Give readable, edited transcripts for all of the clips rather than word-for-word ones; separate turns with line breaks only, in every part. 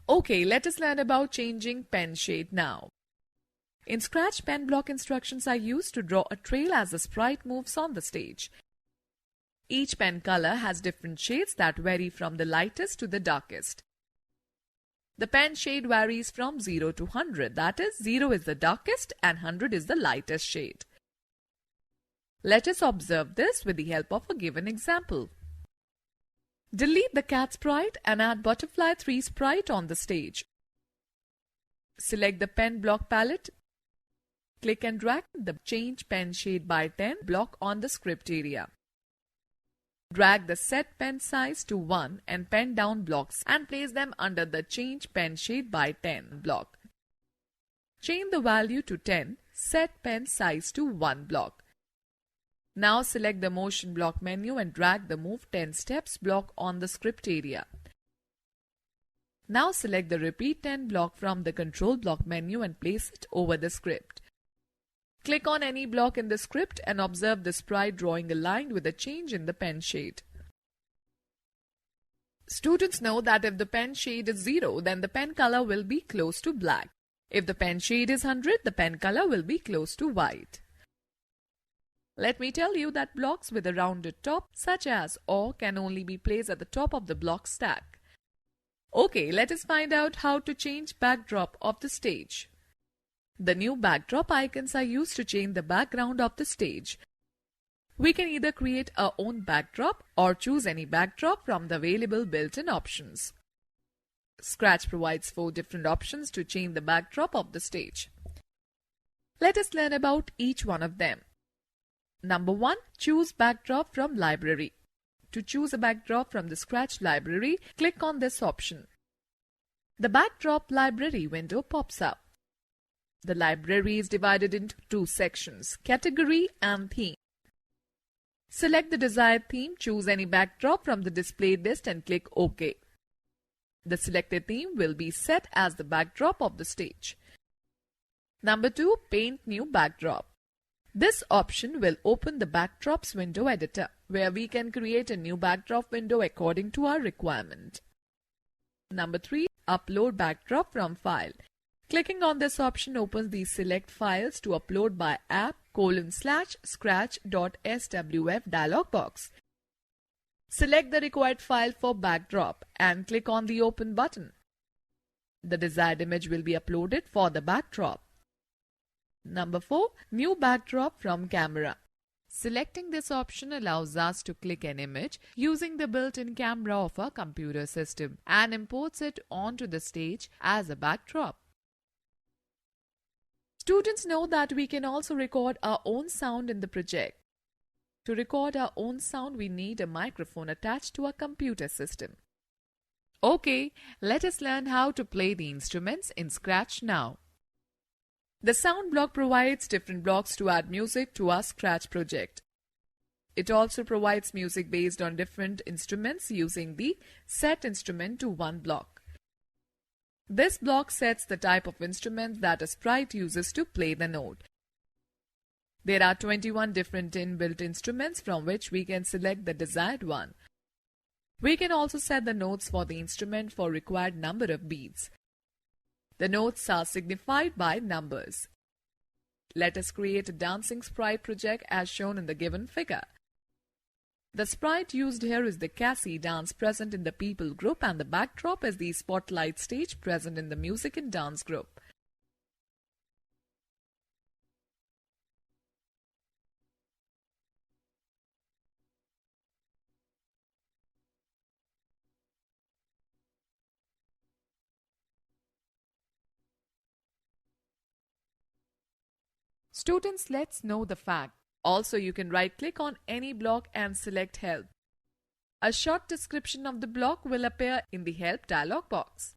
Okay, let us learn about changing pen shade now. In Scratch, pen block instructions are used to draw a trail as the sprite moves on the stage. Each pen color has different shades that vary from the lightest to the darkest. The pen shade varies from 0 to 100, that is, 0 is the darkest and 100 is the lightest shade. Let us observe this with the help of a given example. Delete the cat sprite and add butterfly 3 sprite on the stage. Select the pen block palette. Click and drag the Change Pen Shade by 10 block on the script area. Drag the Set Pen Size to 1 and pen down blocks and place them under the Change Pen Shade by 10 block. Change the value to 10, set pen size to 1 block. Now select the Motion Block menu and drag the Move 10 Steps block on the script area. Now select the Repeat 10 block from the Control Block menu and place it over the script. Click on any block in the script and observe the sprite drawing a line with a change in the pen shade. Students know that if the pen shade is 0, then the pen color will be close to black. If the pen shade is 100, the pen color will be close to white. Let me tell you that blocks with a rounded top, such as OR, can only be placed at the top of the block stack. Okay, let us find out how to change backdrop of the stage. The new backdrop icons are used to change the background of the stage. We can either create our own backdrop or choose any backdrop from the available built-in options. Scratch provides 4 different options to change the backdrop of the stage. Let us learn about each one of them. Number 1. Choose backdrop from library. To choose a backdrop from the Scratch library, click on this option. The backdrop library window pops up. The library is divided into 2 sections, category and theme. Select the desired theme, choose any backdrop from the displayed list and click OK. The selected theme will be set as the backdrop of the stage. Number 2. Paint new backdrop. This option will open the Backdrops window editor, where we can create a new backdrop window according to our requirement. Number 3. Upload backdrop from file. Clicking on this option opens the Select Files to Upload by app:/scratch.swf dialog box. Select the required file for backdrop and click on the Open button. The desired image will be uploaded for the backdrop. Number 4. New backdrop from camera. Selecting this option allows us to click an image using the built-in camera of our computer system and imports it onto the stage as a backdrop. Students know that we can also record our own sound in the project. To record our own sound, we need a microphone attached to our computer system. Okay, let us learn how to play the instruments in Scratch now. The sound block provides different blocks to add music to our Scratch project. It also provides music based on different instruments using the Set Instrument to 1 block. This block sets the type of instrument that a sprite uses to play the note. There are 21 different inbuilt instruments from which we can select the desired one. We can also set the notes for the instrument for required number of beats. The notes are signified by numbers. Let us create a dancing sprite project as shown in the given figure. The sprite used here is the Cassie dance present in the people group, and the backdrop is the spotlight stage present in the music and dance group. Students, let's know the fact. Also, you can right-click on any block and select Help. A short description of the block will appear in the Help dialog box.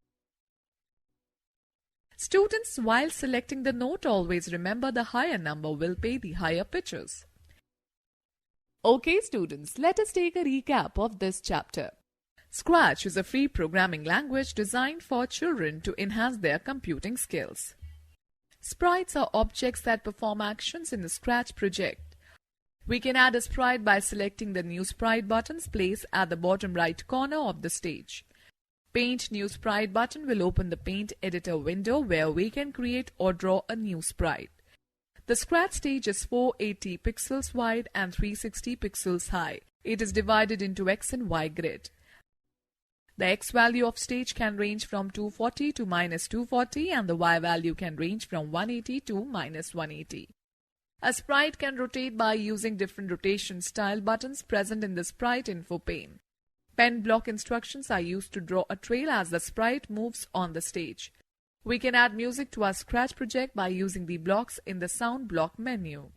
Students, while selecting the note, always remember the higher number will pay the higher pitches. Okay students, let us take a recap of this chapter. Scratch is a free programming language designed for children to enhance their computing skills. Sprites are objects that perform actions in the Scratch project. We can add a sprite by selecting the New Sprite buttons placed at the bottom right corner of the stage. Paint New Sprite button will open the Paint Editor window where we can create or draw a new sprite. The Scratch stage is 480 pixels wide and 360 pixels high. It is divided into X and Y grid. The X value of stage can range from 240 to -240 and the Y value can range from 180 to -180. A sprite can rotate by using different rotation style buttons present in the Sprite info pane. Pen block instructions are used to draw a trail as the sprite moves on the stage. We can add music to our Scratch project by using the blocks in the Sound block menu.